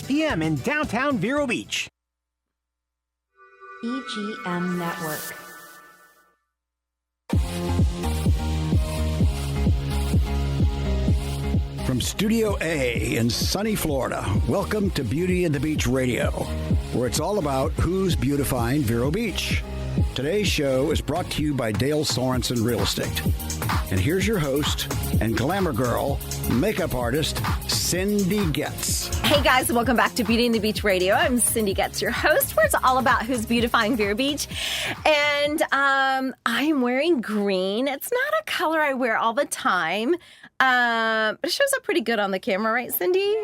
p.m. in downtown Vero Beach. EGM Network. From Studio A in sunny Florida, welcome to Beauty and the Beach Radio, where it's all about who's beautifying Vero Beach. Today's show is brought to you by Dale Sorensen Real Estate. And here's your host and glamour girl, makeup artist, Cindy Goetz. Hey guys, welcome back to Beauty and the Beach Radio. I'm Cindy Goetz, your host, where it's all about who's beautifying Vero Beach. And I'm wearing green. It's not a color I wear all the time. But it shows up pretty good on the camera, right, Cindy?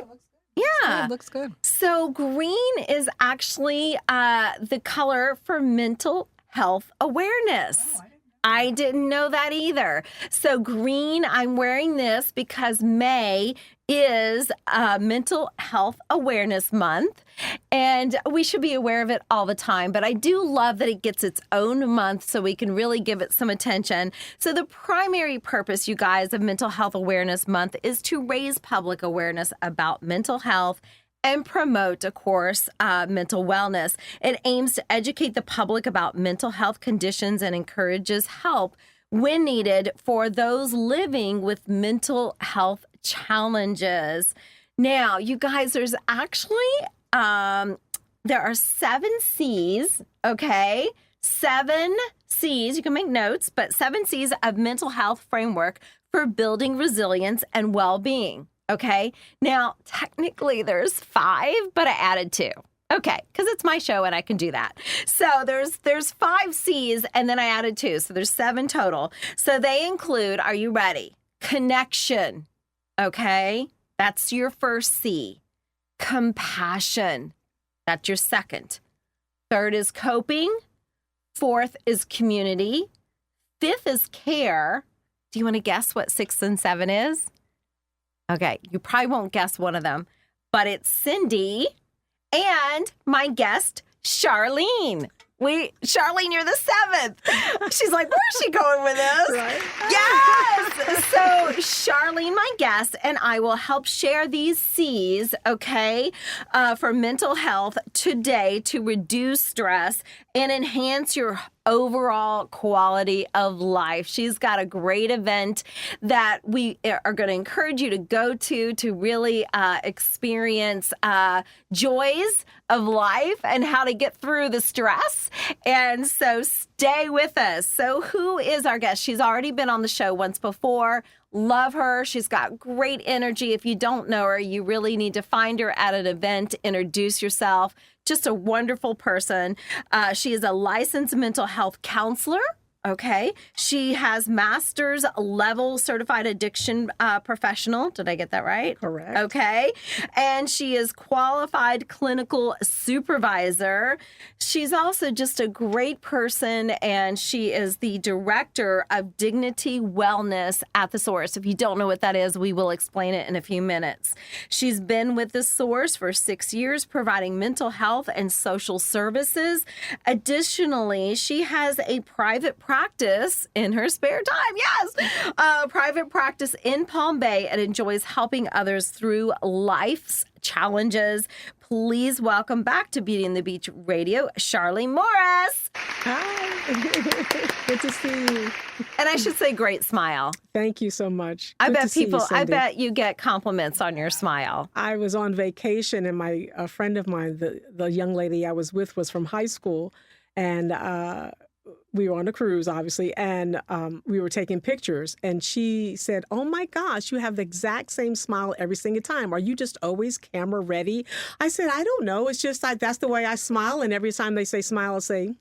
Yeah, it looks good. So green is actually the color for mental health awareness. I didn't know that either. So green, I'm wearing this because May is Mental Health Awareness Month, and we should be aware of it all the time. But I do love that it gets its own month so we can really give it some attention. So the primary purpose, you guys, of Mental Health Awareness Month is to raise public awareness about mental health and promote, of course, mental wellness. It aims to educate the public about mental health conditions and encourages help when needed for those living with mental health challenges. Now, you guys, there's actually, there are 7 C's, okay? 7 C's, you can make notes, but 7 C's of mental health framework for building resilience and well-being. Okay, now technically there's 5, but I added 2. Okay, because it's my show and I can do that. So there's 5 C's and then I added 2, so there's 7 total. So they include, are you ready? Connection. Okay, that's your first C. Compassion. That's your second. Third is coping. 4th is community. 5th is care. Do you want to guess what 6 and 7 is? Okay, you probably won't guess one of them, but it's Cindy and my guest, Charlene. Charlene, you're the 7th. She's like, where's she going with this? Right. Yes. So Charlene, my guest, and I will help share these C's, okay, for mental health today to reduce stress and enhance your overall quality of life. She's got a great event that we are going to encourage you to go to really experience joys of life and how to get through the stress. And so stay with us. So who is our guest? She's already been on the show once before. Love her. She's got great energy. If you don't know her, you really need to find her at an event, introduce yourself. Just a wonderful person. She is a licensed mental health counselor. Okay. She has master's level certified addiction professional. Did I get that right? Correct. Okay. And she is qualified clinical supervisor. She's also just a great person, and she is the director of Dignity Wellness at The Source. If you don't know what that is, we will explain it in a few minutes. She's been with The Source for 6 years, providing mental health and social services. Additionally, she has a private practice in her spare time. Yes, private practice in Palm Bay, and enjoys helping others through life's challenges. Please welcome back to Beauty and the Beach Radio, Charlene Morris. Hi. Good to see you. And I should say, great smile. Thank you so much. I Good bet to see you, people, I Cindy. bet you get compliments on your smile. I was on vacation, and a friend of mine, the young lady I was with, was from high school, and we were on a cruise, obviously, and we were taking pictures. And she said, "Oh my gosh, you have the exact same smile every single time. Are you just always camera ready?" I said, "I don't know. It's just that's the way I smile. And every time they say smile, I say,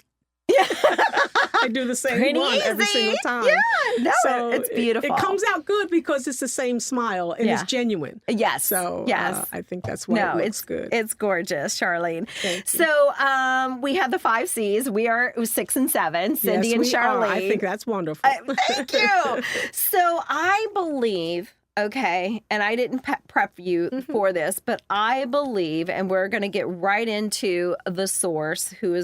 yeah." I do the same Pretty one every easy. single time. Yeah, no, so it's beautiful. It comes out good because it's the same smile and Yeah. it's genuine. Yes. So yes. I think that's why it looks good. It's gorgeous, Charlene. Thank you. So we have the 5 C's. We are 6 and 7, Cindy Yes, and we Charlene. are. I think that's wonderful. Thank you. So I believe, okay, and I didn't prep you for this, but I believe, and we're going to get right into The Source, who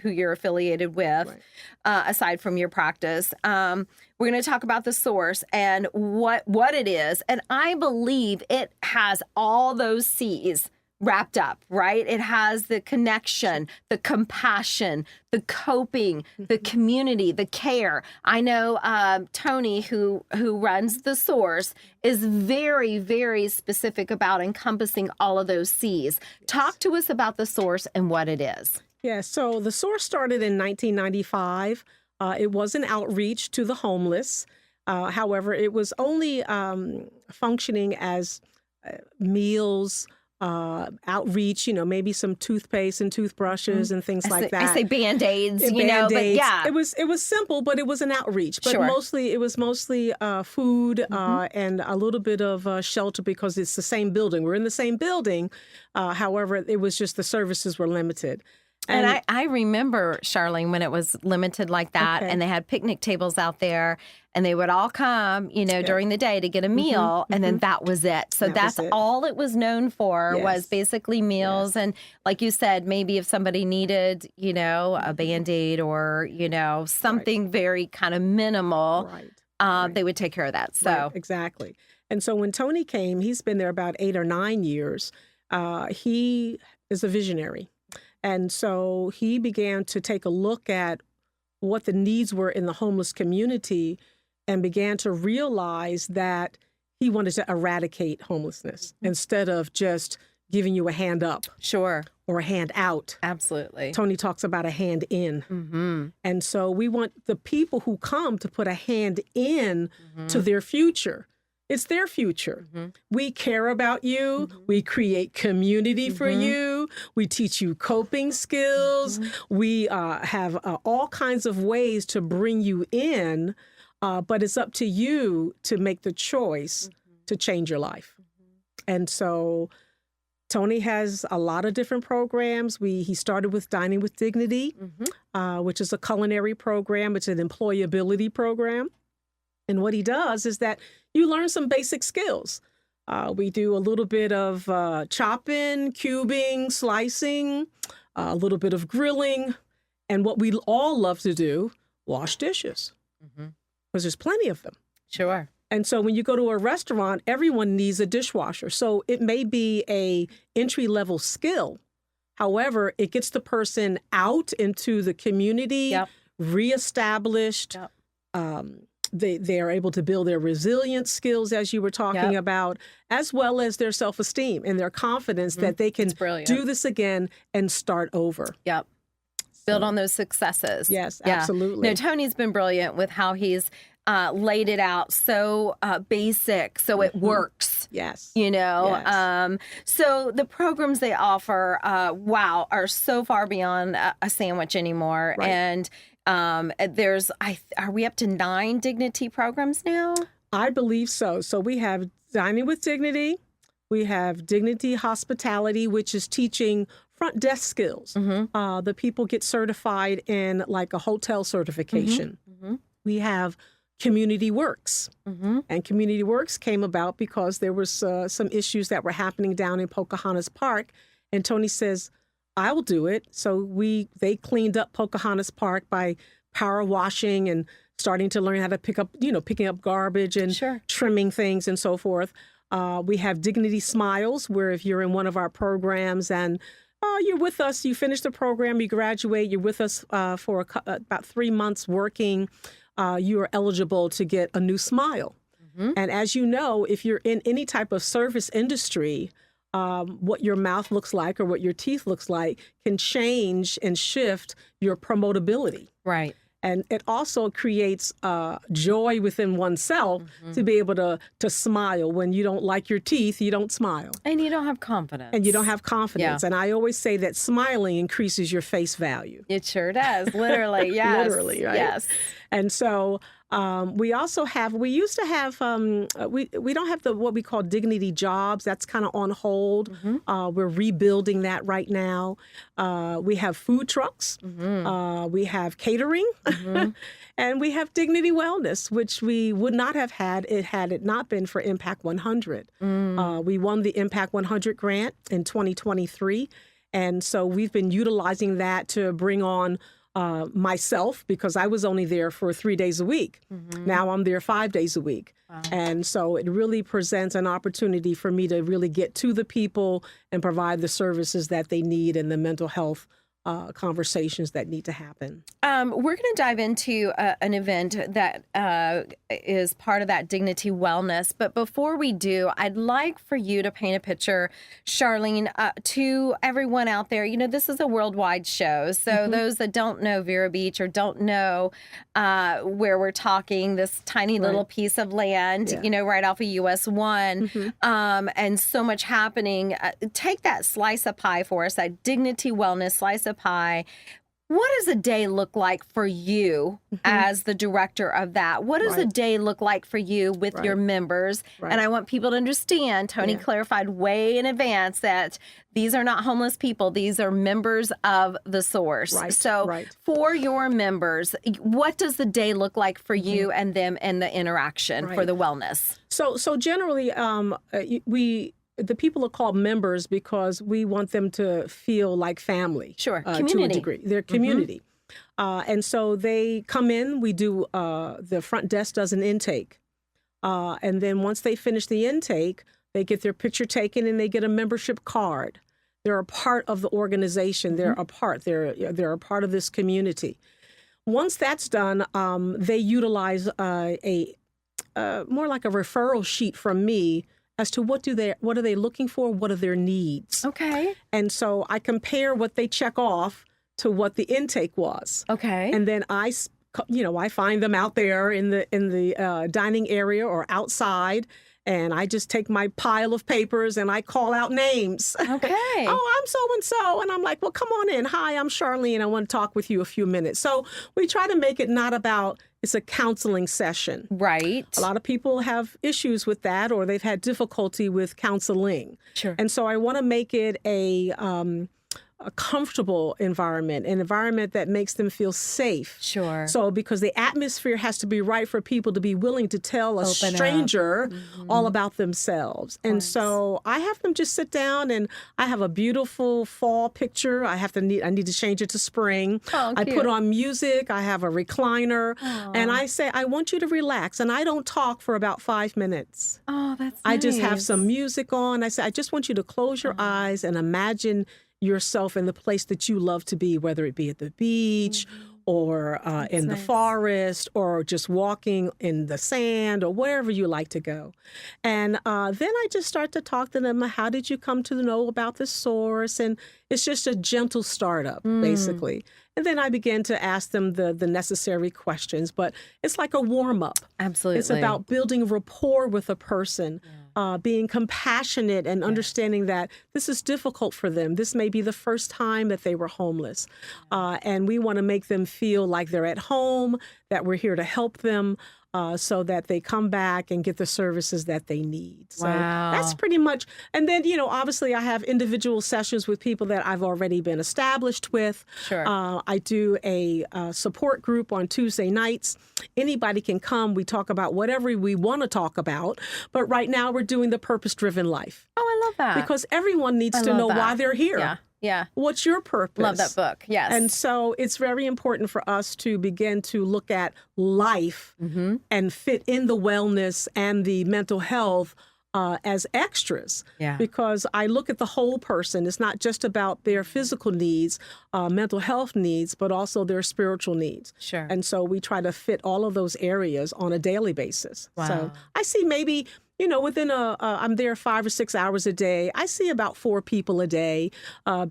you're affiliated with, Right. aside from your practice. We're going to talk about The Source and what it is, and I believe it has all those C's. wrapped up, right? It has the connection, the compassion, the coping, the community, the care. I know Tony, who runs the Source, is very, very specific about encompassing all of those C's. Talk to us about the Source and what it is. Yeah, so the Source started in 1995. It was an outreach to the homeless. However, it was only functioning as meals, outreach, maybe some toothpaste and toothbrushes and things like that. I say Band-Aids, Band-Aids. but yeah. It was simple, but it was an outreach. But Sure. it was mostly food and a little bit of shelter because it's the same building. We're in the same building. However, it was just the services were limited. And I remember, Charlene, when it was limited like that, Okay. and they had picnic tables out there, and they would all come, during the day to get a meal, and then that was it. So that's was it. all it was known for was Yes. basically meals. Yes. And like you said, maybe if somebody needed, a Band-Aid or, something very kind of minimal, Right. they would take care of that. So Right, exactly. And so when Tony came, he's been there about 8 or 9 years. He is a visionary. And so he began to take a look at what the needs were in the homeless community and began to realize that he wanted to eradicate homelessness instead of just giving you a hand up sure, or a hand out. absolutely. Tony talks about a hand in. Mm-hmm. And so we want the people who come to put a hand in to their future. It's their future. We care about you. We create community for you. We teach you coping skills. We have all kinds of ways to bring you in, but it's up to you to make the choice to change your life. And so Tony has a lot of different programs. He started with Dining with Dignity, which is a culinary program. It's an employability program. And what he does is that you learn some basic skills. We do a little bit of chopping, cubing, slicing, a little bit of grilling, and what we all love to do, wash dishes, because there's plenty of them. Sure. And so when you go to a restaurant, everyone needs a dishwasher. So it may be a entry-level skill. However, it gets the person out into the community, reestablished. They are able to build their resilience skills, as you were talking about, as well as their self-esteem and their confidence that they can do this again and start over. Yep. Build on those successes. Yes, absolutely. No, Tony's been brilliant with how he's laid it out so basic, so it works. Yes. Yes. So the programs they offer, are so far beyond a sandwich anymore. Right. And are we up to 9 dignity programs now? I believe so. So we have Dining with Dignity. We have Dignity Hospitality, which is teaching front desk skills. The people get certified in like a hotel certification. We have Community Works. And Community Works came about because there was some issues that were happening down in Pocahontas Park. And Tony says, I will do it. So they cleaned up Pocahontas Park by power washing and starting to learn how to picking up garbage and trimming things and so forth. We have Dignity Smiles, where if you're in one of our programs and you're with us, you finish the program, you graduate, you're with us for about 3 months working, you are eligible to get a new smile. And as you know, if you're in any type of service industry, what your mouth looks like or what your teeth looks like can change and shift your promotability. Right. And it also creates joy within oneself to be able to smile. When you don't like your teeth, you don't smile. And you don't have confidence. And I always say that smiling increases your face value. It sure does. Literally, yes. Literally, right? Yes. And so we don't have what we call dignity jobs. That's kind of on hold. We're rebuilding that right now. We have food trucks. We have catering. And we have Dignity Wellness, which we would not have had it not been for Impact 100. We won the Impact 100 grant in 2023. And so we've been utilizing that to bring on myself, because I was only there for 3 days a week. Now I'm there 5 days a week. And so it really presents an opportunity for me to really get to the people and provide the services that they need and the mental health conversations that need to happen. We're going to dive into an event that is part of that Dignity Wellness. But before we do, I'd like for you to paint a picture, Charlene, to everyone out there. You know, this is a worldwide show. So those that don't know Vero Beach or don't know where we're talking, this tiny little piece of land, you know, right off of US 1, and so much happening. Take that slice of pie for us, that Dignity Wellness slice of pie. What does a day look like for you as the director of that? What does a day look like for you with your members? And I want people to understand, Tony clarified way in advance that these are not homeless people. These are members of the source. So for your members, what does the day look like for you and them and the interaction for the wellness? So generally, the people are called members because we want them to feel like family. Community. To a degree. They're community. And so they come in, we do, the front desk does an intake. And then once they finish the intake, they get their picture taken and they get a membership card. They're a part of the organization. They're a part. They're a part of this community. Once that's done, they utilize a more like a referral sheet from me as to what are they looking for, what are their needs. Okay. And so I compare what they check off to what the intake was. Okay. And then I find them out there in the dining area or outside, and I just take my pile of papers and I call out names. Okay. Oh, I'm so-and-so. And I'm like, well, come on in. Hi, I'm Charlene. I want to talk with you a few minutes. So we try to make it not about, it's a counseling session. Right. A lot of people have issues with that, or they've had difficulty with counseling. And so I want to make it a comfortable environment, an environment that makes them feel safe. So because the atmosphere has to be right for people to be willing to tell a stranger all about themselves. And so I have them just sit down, and I have a beautiful fall picture. I need to change it to spring. I put on music. I have a recliner. And I say, I want you to relax. And I don't talk for about 5 minutes. Oh, that's nice. I just have some music on. I say, I just want you to close your eyes and imagine yourself in the place that you love to be, whether it be at the beach or in the forest or just walking in the sand or wherever you like to go. And then I just start to talk to them. How did you come to know about the source? And it's just a gentle startup, basically. And then I begin to ask them the necessary questions, but it's like a warm-up. Absolutely. It's about building rapport with a person, being compassionate and understanding that this is difficult for them. This may be the first time that they were homeless. And we want to make them feel like they're at home, that we're here to help them, so that they come back and get the services that they need. So that's pretty much. And then, obviously I have individual sessions with people that I've already been established with. I do a support group on Tuesday nights. Anybody can come. We talk about whatever we want to talk about. But right now we're doing the purpose-driven life. Oh, I love that. Because everyone needs to know why they're here. Yeah. What's your purpose? Love that book. Yes. And so it's very important for us to begin to look at life and fit in the wellness and the mental health as extras. Because I look at the whole person. It's not just about their physical needs, mental health needs, but also their spiritual needs. And so we try to fit all of those areas on a daily basis. So I see maybe, within I'm there 5 or 6 hours a day. I see about 4 people a day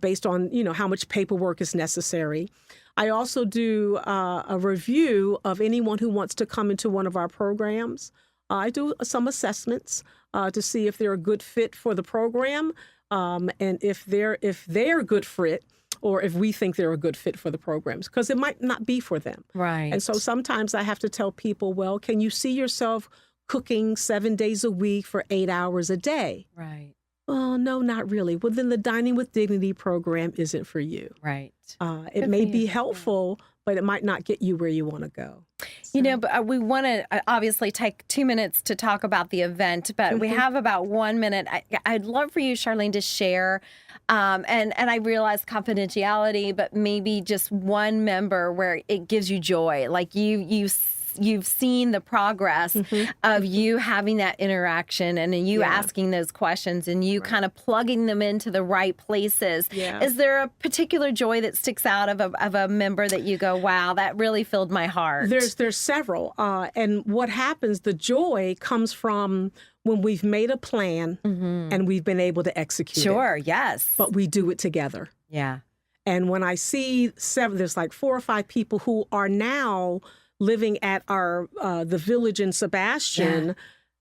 based on, how much paperwork is necessary. I also do a review of anyone who wants to come into one of our programs. I do some assessments to see if they're a good fit for the program, and if they're a good fit, or if we think they're a good fit for the programs, because it might not be for them. And so sometimes I have to tell people, well, can you see yourself cooking 7 days a week for 8 hours a day? Well, no, not really. Well, then the Dining with Dignity program isn't for you. It may be helpful, but it might not get you where you want to go. But we want to obviously take 2 minutes to talk about the event, but we have about 1 minute. I'd love for you, Charlene, to share And I realize confidentiality, but maybe just one member where it gives you joy. Like you've seen the progress of you having that interaction and you asking those questions and you kind of plugging them into the right places. Yeah. Is there a particular joy that sticks out of a member that you go, wow, that really filled my heart? There's several. And what happens, the joy comes from when we've made a plan and we've been able to execute it. Sure, yes. But we do it together. Yeah. And when I see there's like 4 or 5 people who are now living at our the village in Sebastian,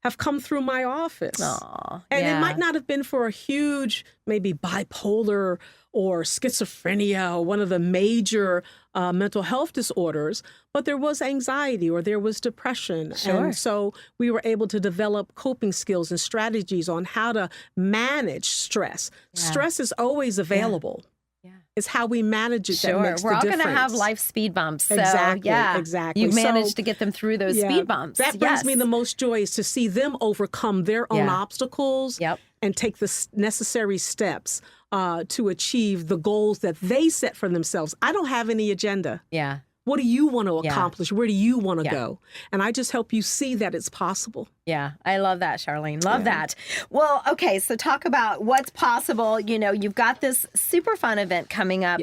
have come through my office. Aww, and it might not have been for a huge, maybe bipolar or schizophrenia or one of the major mental health disorders, but there was anxiety or there was depression. Sure. And so we were able to develop coping skills and strategies on how to manage stress. Yeah. Stress is always available. Yeah. It's how we manage it that makes the difference. We're all going to have life speed bumps. So, exactly. You've managed to get them through those speed bumps. That brings me the most joy is to see them overcome their own obstacles and take the necessary steps to achieve the goals that they set for themselves. I don't have any agenda. Yeah. What do you want to accomplish? Where do you want to go? And I just help you see that it's possible. Yeah, I love that, Charlene. Love that. Well, okay, so talk about what's possible. You know, you've got this super fun event coming up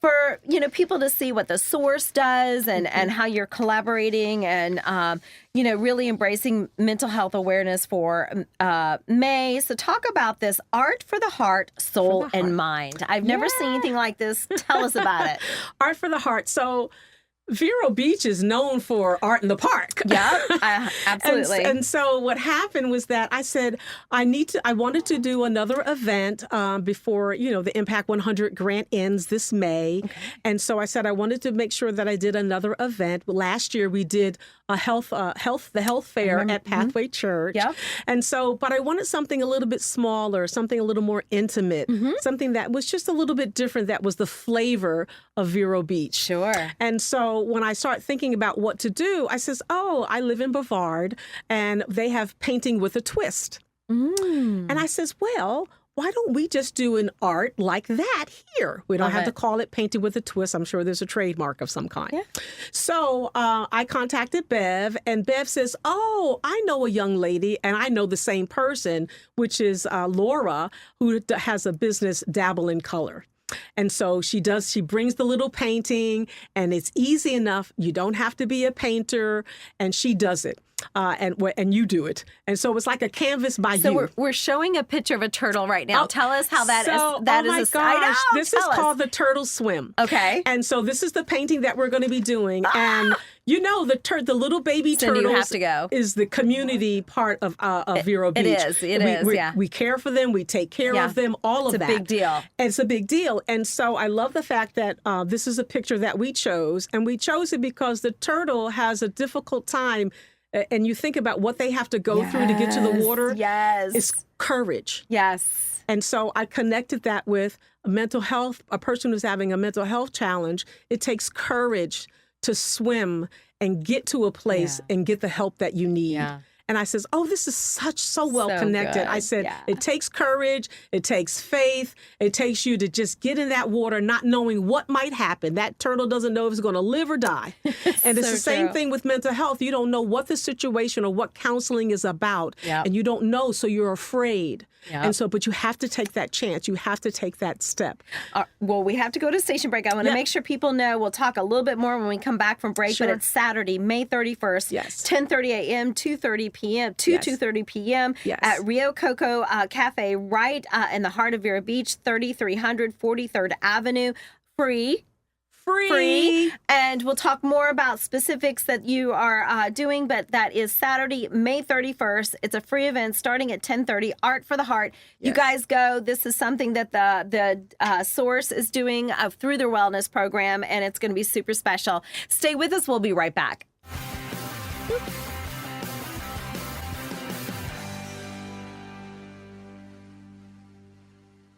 for, people to see what the Source does and how you're collaborating and, really embracing mental health awareness for May. So talk about this Art for the Heart, Soul, and Mind. I've never seen anything like this. Tell us about it. Art for the Heart. So Vero Beach is known for art in the park. Yeah, absolutely. And so what happened was that I said, I wanted to do another event before, the Impact 100 grant ends this May. Okay. And so I said, I wanted to make sure that I did another event. Last year we did a health fair at Pathway Church. Yep. And so, but I wanted something a little bit smaller, something a little more intimate, something that was just a little bit different, that was the flavor of Vero Beach. Sure. And so when I start thinking about what to do, I says, I live in Brevard and they have painting with a twist. And I says, well, why don't we just do an art like that here? We don't have to call it painting with a twist. I'm sure there's a trademark of some kind. Yeah. So I contacted Bev, and Bev says, I know a young lady, and I know the same person, which is Laura, who has a business, Dabble in Color. And so she brings the little painting, and it's easy enough. You don't have to be a painter, and she does it. And you do it. And so it's like a canvas by you. So we're showing a picture of a turtle right now. Tell us how that is. That is gosh, this is called the Turtle Swim. Okay. And so this is the painting that we're going to be doing. And the little baby Cindy, turtles you have to go. Is the community part of Vero Beach. It is. We care for them. We take care of them. All of that. It's a big deal. It's a big deal. And so I love the fact that this is a picture that we chose. And we chose it because the turtle has a difficult time. And you think about what they have to go through to get to the water. Yes. It's courage. Yes. And so I connected that with mental health, a person who's having a mental health challenge. It takes courage to swim and get to a place and get the help that you need. Yeah. And I says, this is so well connected. Good. I said, it takes courage. It takes faith. It takes you to just get in that water, not knowing what might happen. That turtle doesn't know if it's going to live or die. And it's the same thing with mental health. You don't know what the situation or what counseling is about. Yep. And you don't know, so you're afraid. Yep. And so, but you have to take that chance. You have to take that step. Well, we have to go to station break. I want to make sure people know. We'll talk a little bit more when we come back from break, but it's Saturday, May 31st, 10:30 a.m., 2:30 p.m., 2:30 p.m. At Rio Coco Cafe, right in the heart of Vero Beach, 3300 43rd Avenue. Free. And we'll talk more about specifics that you are doing, but that is Saturday, May 31st. It's a free event starting at 10:30, Art for the Heart. Yes. You guys go. This is something that the Source is doing through their wellness program, and it's going to be super special. Stay with us. We'll be right back.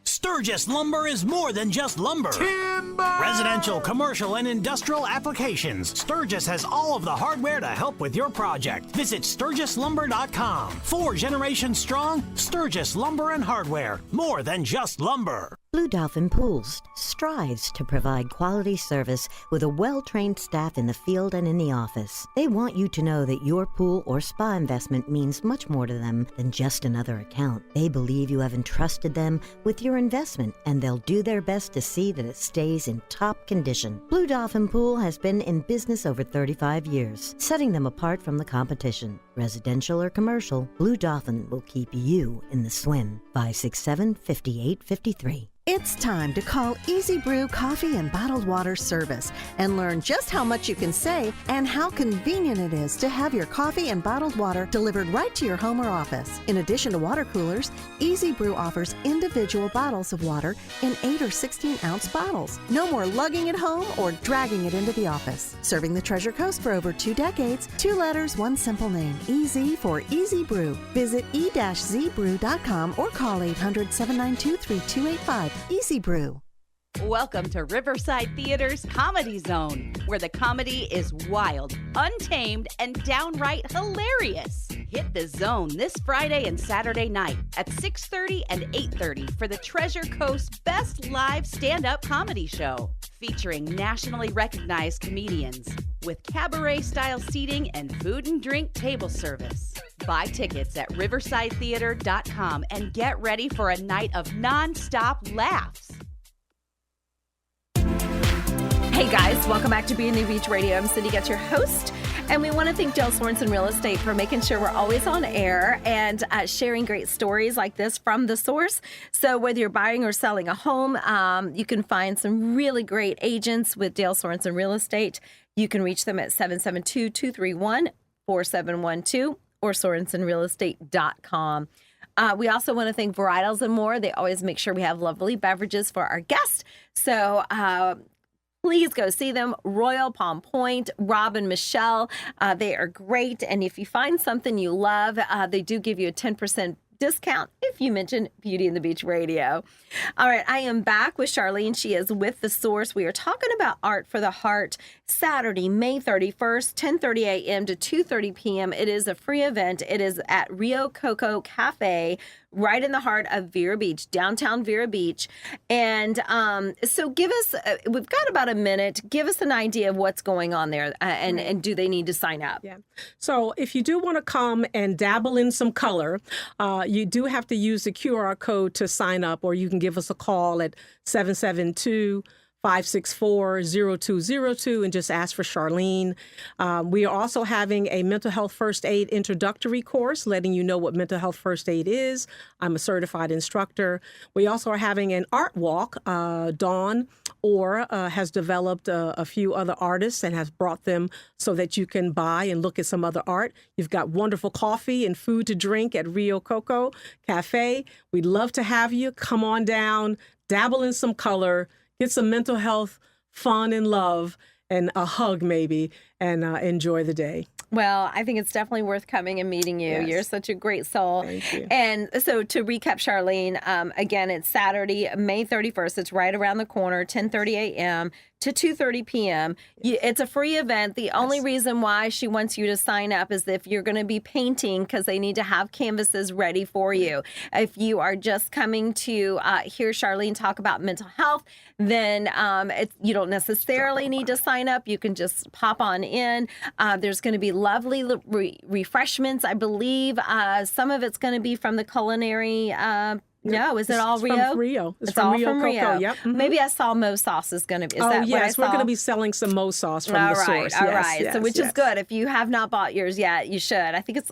Sturgis Lumber is more than just lumber. Timber! Residential, commercial, and industrial applications. Sturgis has all of the hardware to help with your project. Visit SturgisLumber.com. 4 generations strong, Sturgis Lumber and Hardware. More than just lumber. Blue Dolphin Pools strives to provide quality service with a well-trained staff in the field and in the office. They want you to know that your pool or spa investment means much more to them than just another account. They believe you have entrusted them with your investment, and they'll do their best to see that it stays in top condition. Blue Dolphin Pool has been in business over 35 years, setting them apart from the competition. Residential or commercial, Blue Dolphin will keep you in the swim. 567-5853. It's time to call Easy Brew Coffee and Bottled Water Service and learn just how much you can save and how convenient it is to have your coffee and bottled water delivered right to your home or office. In addition to water coolers, Easy Brew offers individual bottles of water in 8 or 16-ounce bottles. No more lugging it home or dragging it into the office. Serving the Treasure Coast for over 2 decades, 2 letters, 1 simple name. Easy for Easy Brew. Visit e-zbrew.com or call 800-792-3285. Easy Brew. Welcome to Riverside Theater's Comedy Zone, where the comedy is wild, untamed, and downright hilarious. Hit the zone this Friday and Saturday night at 6:30 and 8:30 for the Treasure Coast Best Live Stand-Up Comedy Show, featuring nationally recognized comedians with cabaret-style seating and food and drink table service. Buy tickets at riversidetheater.com and get ready for a night of non-stop laughs. Hey guys, welcome back to Beauty and the Beach Radio. I'm Cindy Goetz, your host, and we want to thank Dale Sorensen Real Estate for making sure we're always on air and sharing great stories like this from the source. So whether you're buying or selling a home, you can find some really great agents with Dale Sorensen Real Estate. You can reach them at 772-231-4712 or SorensenRealEstate.com. We also want to thank Varietals and More. They always make sure we have lovely beverages for our guests. So please go see them. Royal Palm Point, Rob and Michelle, they are great. And if you find something you love, they do give you a 10% discount if you mention Beauty and the Beach Radio. All right, I am back with Charlene. She is with The Source. We are talking about Art for the Heart, Saturday, May 31st, 10:30 a.m. to 2:30 p.m. It is a free event. It is at Rio Coco Cafe, right in the heart of Vero Beach, downtown Vero Beach. And so give us, we've got about a minute. Give us an idea of what's going on there and do they need to sign up? Yeah. So if you do want to come and dabble in some color, you do have to use the QR code to sign up, or you can give us a call at 772-564-0202 and just ask for Charlene. We are also having a mental health first aid introductory course, letting you know what mental health first aid is. I'm a certified instructor. We also are having an art walk. Dawn has developed a few other artists and has brought them so that you can buy and look at some other art. You've got wonderful coffee and food to drink at Rio Coco Cafe. We'd love to have you. Come on down, dabble in some color, get some mental health fun and love, and a hug maybe, and enjoy the day. Well, I think it's definitely worth coming and meeting you. Yes. You're such a great soul. Thank you. And so to recap, Charlene, again, it's Saturday, May 31st. It's right around the corner, 10:30 a.m. to 2:30 p.m. It's a free event. The only reason why she wants you to sign up is if you're going to be painting, because they need to have canvases ready for you. If you are just coming to hear Charlene talk about mental health, then you don't necessarily need to sign up. You can just pop on in. There's going to be lovely refreshments, I believe. Some of it's going to be from the culinary No, is it all Rio? From Rio. It's from all Rio from Coco. Rio. Yep. Mm-hmm. Maybe I saw Mo sauce is going to be. Is that yes, what I we're going saw? to be selling some Mo sauce from all the right, source. All yes, right, yes, so which yes. is good. If you have not bought yours yet, you should. I think it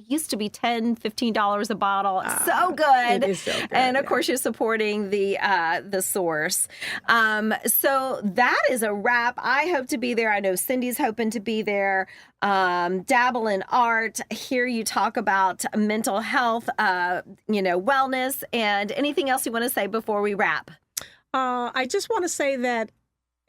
used to be $10, $15 a bottle. It's so good. It is so good. And of course, you're supporting the source. So that is a wrap. I hope to be there. I know Cindy's hoping to be there. Dabble in art. Hear you talk about mental health, wellness, and anything else you want to say before we wrap? I just want to say that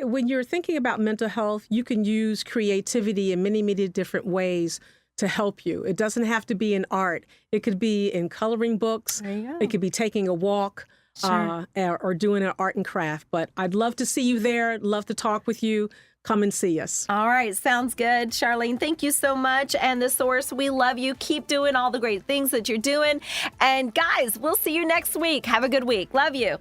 when you're thinking about mental health, you can use creativity in many, many different ways to help you. It doesn't have to be in art. It could be in coloring books. There you go. It could be taking a walk, Sure. or doing an art and craft. But I'd love to see you there. Love to talk with you. Come and see us. All right. Sounds good. Charlene, thank you so much. And The Source, we love you. Keep doing all the great things that you're doing. And guys, we'll see you next week. Have a good week. Love you.